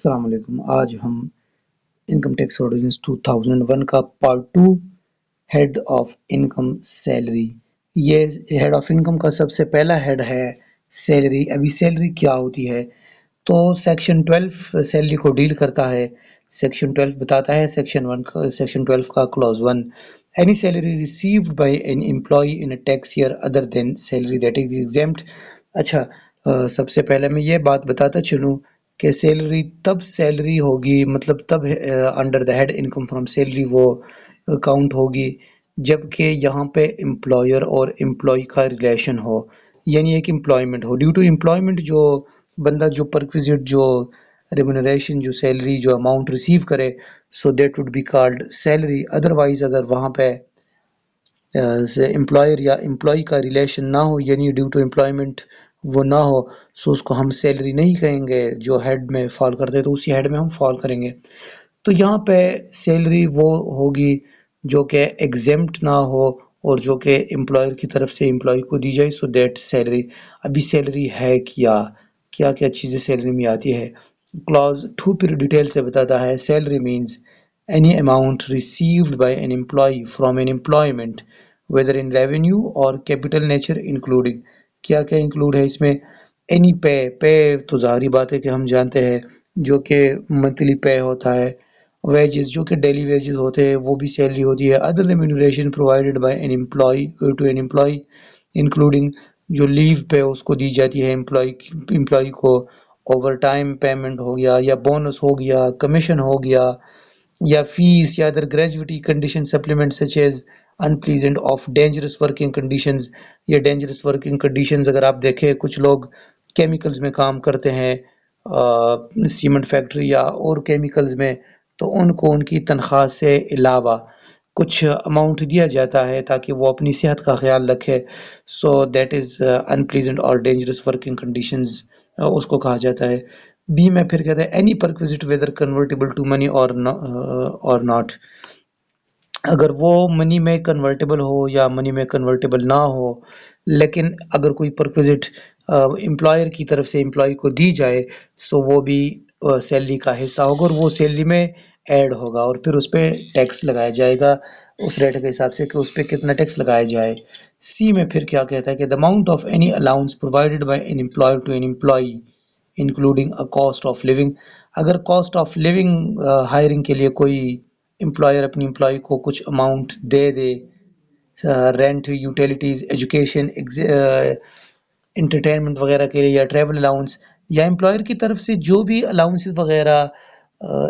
السلام علیکم۔ آج ہم انکم ٹیکس آرڈیننس 2001 کا part 2 head of income salary. یہ ہیڈ آف انکم کا سب سے پہلا ہیڈ ہے سیلری۔ ابھی سیلری کیا ہوتی ہے تو سیکشن 12 سیلری کو ڈیل کرتا ہے۔ سیکشن 12 بتاتا ہے سیکشن 12 کا close 1 any salary received by an employee in a tax year other than salary that is exempt۔ اچھا، سب سے پہلے میں یہ بات بتاتا چلوں کہ سیلری تب سیلری ہوگی، مطلب تب under the head income from salary وہ کاؤنٹ ہوگی جب کہ یہاں پہ امپلائر اور امپلائی کا ریلیشن ہو، یعنی ایک امپلائمنٹ ہو۔ ڈیو ٹو امپلائمنٹ جو بندہ جو پرکوزٹ جو ریمونریشن جو سیلری جو اماؤنٹ ریسیو کرے، so that would be called salary. Otherwise اگر وہاں پہ امپلائر یا امپلائی کا ریلیشن نہ ہو، یعنی ڈیو ٹو امپلائمنٹ وہ نہ ہو، سو اس کو ہم سیلری نہیں کہیں گے۔ جو ہیڈ میں فال کرتے تو اسی ہیڈ میں ہم فال کریں گے۔ تو یہاں پہ سیلری وہ ہوگی جو کہ ایگزیمپٹ نہ ہو اور جو کہ امپلائر کی طرف سے امپلائی کو دی جائے، سو دیٹ سیلری۔ ابھی سیلری ہے کیا کیا کیا چیزیں سیلری میں آتی ہے؟ کلاز 2 پھر ڈیٹیل سے بتاتا ہے salary means any amount received by an employee from an employment whether in revenue or capital nature including۔ کیا کیا انکلوڈ ہے اس میں؟ any pay تو ظاہری بات ہے کہ ہم جانتے ہیں جو کہ منتھلی پے ہوتا ہے۔ wages جو کہ ڈیلی ویجز ہوتے ہیں وہ بھی سیلری ہوتی ہے۔ other remuneration provided by an employee to an employee including جو لیو پے اس کو دی جاتی ہے امپلائی کو، اوور ٹائم پیمنٹ ہو گیا یا بونس ہو گیا، کمیشن ہو گیا یا فیس یا other gratuity condition supplement such as unpleasant of dangerous working conditions. یا ڈینجرس ورکنگ کنڈیشنز اگر آپ دیکھیں، کچھ لوگ کیمیکلز میں کام کرتے ہیں، سیمنٹ فیکٹری یا اور کیمیکلز میں، تو ان کو ان کی تنخواہ سے علاوہ کچھ اماؤنٹ دیا جاتا ہے تاکہ وہ اپنی صحت کا خیال رکھے۔ سو دیٹ از انپلیزنٹ اور ڈینجرس ورکنگ کنڈیشنز اس کو کہا جاتا ہے۔ بی میں پھر کہتے ہیں any پرکوزٹ weather convertible to money اور ناٹ۔ اگر وہ منی میں کنورٹیبل ہو یا منی میں کنورٹیبل نہ ہو، لیکن اگر کوئی پرکوزٹ امپلائر کی طرف سے امپلائی کو دی جائے، سو وہ بھی سیلری کا حصہ ہوگا اور وہ سیلری میں ایڈ ہوگا اور پھر اس پہ ٹیکس لگایا جائے گا اس ریٹ کے حساب سے کہ اس پہ کتنا ٹیکس لگایا جائے۔ سی میں پھر کیا کہتا ہے کہ the amount of any allowance provided by an employer to an employee including a cost of living۔ اگر کاسٹ آف لیونگ ہائرنگ کے لیے کوئی امپلائر اپنی امپلائی کو کچھ اماؤنٹ دے رینٹ، یوٹیلیٹیز، ایجوکیشن، انٹرٹینمنٹ وغیرہ کے لیے یا ٹریول الاؤنس، یا امپلائر کی طرف سے جو بھی الاؤنس وغیرہ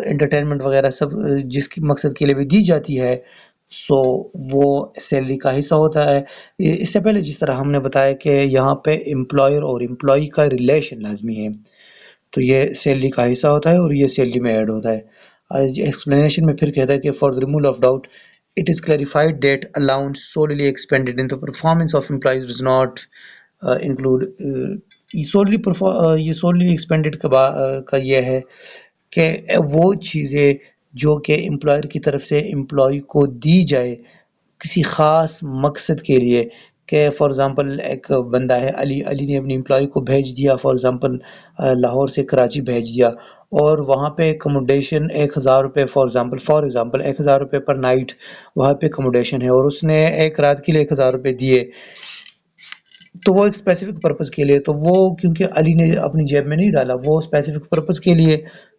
انٹرٹینمنٹ وغیرہ سب جس کی مقصد کے لیے بھی دی جاتی ہے، سو وہ سیلری کا حصہ ہوتا ہے۔ اس سے پہلے جس طرح ہم نے بتایا کہ یہاں پہ امپلائر اور امپلائی کا ریلیشن لازمی ہے، تو یہ سیلری کا حصہ ہوتا ہے اور یہ سیلری میں ایڈ ہوتا ہے۔ ایکسپلینیشن میں پھر کہتا ہے کہ for the removal of doubt it is clarified that allowance solely expended in the performance of employees does not include یہ solely expended کا یہ ہے کہ وہ چیزیں جو کہ امپلائر کی طرف سے امپلائی کو دی جائے کسی خاص مقصد کے لیے، کہ فار ایگزامپل ایک بندہ ہے علی نے اپنی امپلائی کو بھیج دیا فار ایگزامپل لاہور سے کراچی بھیج دیا، اور وہاں پہ اکوموڈیشن 1000 روپے فار ایگزامپل 1000 روپے پر نائٹ وہاں پہ اکوموڈیشن ہے، اور اس نے ایک رات کے لیے 1000 روپے دیے، تو وہ ایک اسپیسیفک پرپز کے لیے، تو وہ کیونکہ علی نے اپنی جیب میں نہیں ڈالا، وہ اسپیسیفک پرپز کے لیے،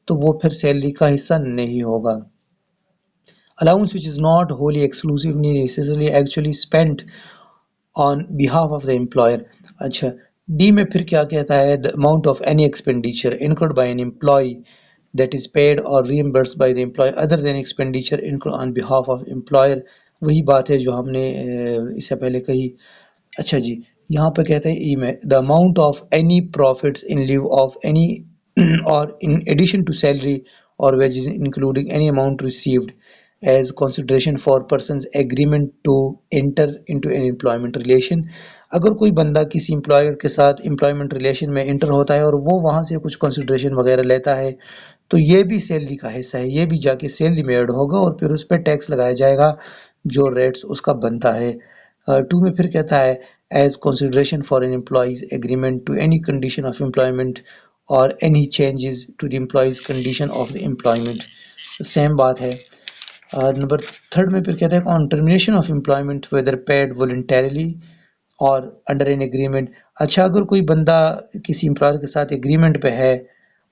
تو وہ پھر سیلری کا حصہ نہیں ہوگا۔ allowance which is not wholly exclusively necessarily actually spent on behalf of the employer۔ اچھا، ڈی میں پھر کیا کہتا ہے the amount of any expenditure incurred by an employee that is paid or reimbursed by the employer other than expenditure incurred on behalf of employer۔ وہی بات ہے جو ہم نے اس سے پہلے کہی۔ اچھا جی، یہاں پہ کہتے ہیں ای میں the amount of any profits in lieu of any or in addition to salary or wages including any amount received as consideration for person's agreement to enter into an employment relation۔ اگر کوئی بندہ کسی employer کے ساتھ employment relation میں inter ہوتا ہے اور وہ وہاں سے کچھ کنسیڈریشن وغیرہ لیتا ہے، تو یہ بھی سیلری کا حصہ ہے، یہ بھی جا کے سیلری میں ایڈ ہوگا اور پھر اس پہ ٹیکس لگایا جائے گا جو ریٹس اس کا بنتا ہے۔ 2 میں پھر کہتا ہے as consideration for an employee's agreement to any condition of employment اور any changes to the employee's condition of the employment. Same بات ہے. نمبر تھرڈ میں پھر کہتے ہیں on termination of employment whether paid voluntarily اور انڈر این اگریمنٹ. اچھا اگر کوئی بندہ کسی امپلائر کے ساتھ اگریمنٹ پہ ہے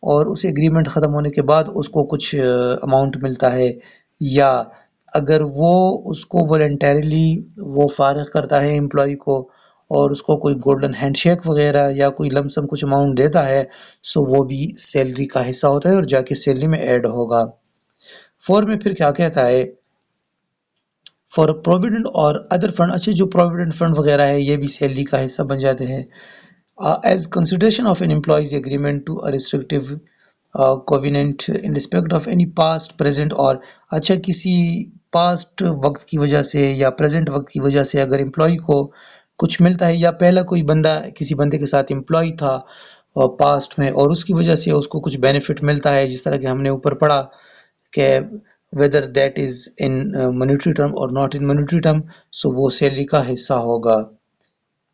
اور اس اگریمنٹ ختم ہونے کے بعد اس کو کچھ اماؤنٹ ملتا ہے، یا اگر وہ اس کو والنٹیرلی وہ فارغ کرتا ہے امپلائی کو اور اس کو کوئی گولڈن ہینڈ شیک وغیرہ یا کوئی لمسم کچھ اماؤنٹ دیتا ہے، سو وہ بھی سیلری کا حصہ ہوتا ہے اور جا کے سیلری میں ایڈ ہوگا. فور میں پھر کیا کہتا ہے، فار پروویڈنٹ اور ادر فنڈ. اچھا جو پروویڈنٹ فنڈ وغیرہ ہے یہ بھی سیلری کا حصہ بن جاتے ہیں. As consideration of an employee's agreement to restrictive covenant in respect of any past present. اور اچھا کسی پاسٹ وقت کی وجہ سے یا پریزنٹ وقت کی وجہ سے اگر امپلائی کو کچھ ملتا ہے، یا پہلا کوئی بندہ کسی بندے کے ساتھ امپلائی تھا پاسٹ میں اور اس کی وجہ سے اس کو کچھ بینیفٹ ملتا ہے، جس طرح کہ ہم نے اوپر پڑھا کہ whether that is in monetary term or not in monetary term, so وہ سیلری کا حصہ ہوگا.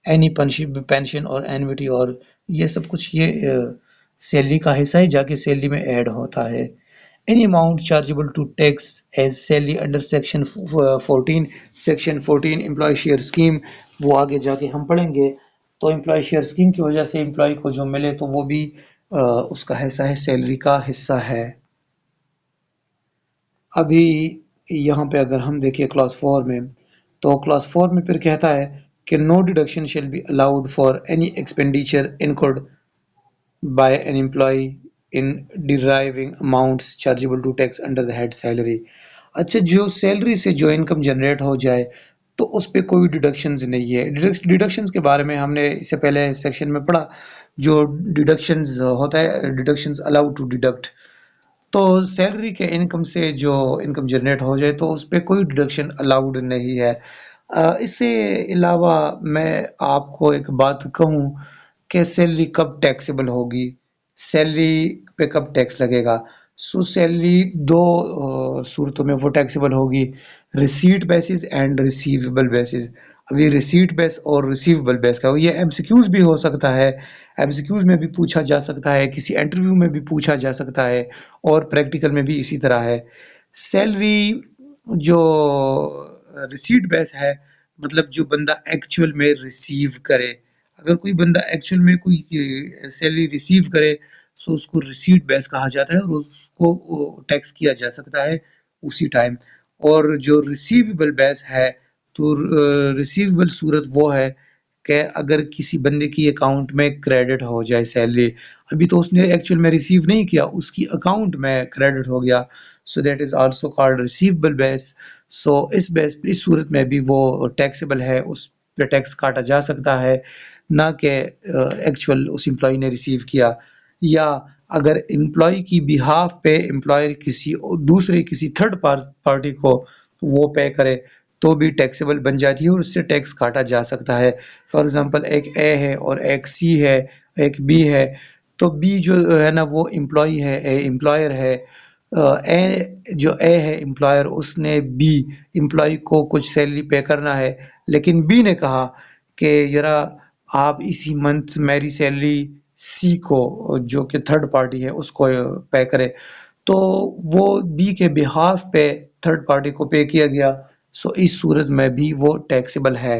اینی پینشن اور اینوٹی اور یہ سب کچھ یہ سیلری کا حصہ ہے، جا کے سیلری میں ایڈ ہوتا ہے. Any amount chargeable to tax as salary under section 14. Section 14 employee share scheme, وہ آگے جا کے ہم پڑھیں گے. تو امپلائی شیئر اسکیم کی وجہ سے امپلائی کو جو ملے تو وہ بھی اس کا حصہ ہے، سیلری کا حصہ ہے. ابھی یہاں پہ اگر ہم دیکھیں کلاس 4 میں، تو کلاس 4 میں پھر کہتا ہے کہ no deduction shall be allowed for any expenditure incurred by an employee in deriving amounts chargeable to tax under the head salary. اچھا جو سیلری سے جو انکم جنریٹ ہو جائے تو اس پہ کوئی ڈیڈکشنز نہیں ہے. ڈیڈکشنز کے بارے میں ہم نے اس سے پہلے سیکشن میں پڑھا. جو ڈیڈکشنز ہوتا ہے، ڈیڈکشنز الاؤڈ ٹو ڈیڈکٹ، تو سیلری کے انکم سے جو انکم جنریٹ ہو جائے تو اس پہ کوئی ڈیڈکشن الاؤڈ نہیں ہے. اس سے علاوہ میں آپ کو ایک بات کہوں کہ سیلری کب ٹیکسیبل ہوگی، سیلری پہ کب ٹیکس لگے گا. سو سیلری دو صورتوں میں وہ ٹیکسیبل ہوگی، receipt basis and receivable basis. ابھی ریسیٹ بیس اور ریسیویبل بیس کا یہ ایم سی کیوز بھی ہو سکتا ہے، ایم سی کیوز میں بھی پوچھا جا سکتا ہے، کسی انٹرویو میں بھی پوچھا جا سکتا ہے، اور پریکٹیکل میں بھی اسی طرح ہے. سیلری جو ریسیٹ بیس ہے، مطلب جو بندہ ایکچوئل میں ریسیو کرے، اگر کوئی بندہ ایکچوئل میں کوئی سیلری ریسیو کرے سو اس کو ریسیٹ بیس کہا جاتا ہے اور اس کو ٹیکس کیا جا سکتا ہے اسی ٹائم. اور جو ریسیویبل بیس ہے تو ریسیویبل صورت وہ ہے کہ اگر کسی بندے کی اکاؤنٹ میں کریڈٹ ہو جائے سیلری، ابھی تو اس نے ایکچوئل میں ریسیو نہیں کیا، اس کی اکاؤنٹ میں کریڈٹ ہو گیا، so that is also called receivable basis. So اس صورت میں بھی وہ ٹیکسیبل ہے، اس پہ ٹیکس کاٹا جا سکتا ہے، نہ کہ ایکچوئل اس امپلائی نے ریسیو کیا. یا اگر امپلائی کی بہاف پہ امپلائر کسی دوسرے کسی تھرڈ پارٹی کو وہ پے کرے تو بھی ٹیکسیبل بن جاتی ہے اور اس سے ٹیکس کاٹا جا سکتا ہے. فار ایگزامپل ایک اے ہے اور ایک سی ہے، ایک بی ہے، تو بی جو ہے نا وہ امپلائی ہے، اے امپلائر ہے. اے ہے امپلائر، اس نے بی امپلائی کو کچھ سیلری پے کرنا ہے، لیکن بی نے کہا کہ یارا آپ اسی منتھ میری سیلری سی کو جو کہ تھرڈ پارٹی ہے اس کو پے کرے، تو وہ بی کے بہاف پہ تھرڈ پارٹی کو پے کیا گیا. سو اس صورت میں بھی وہ ٹیکسیبل ہے.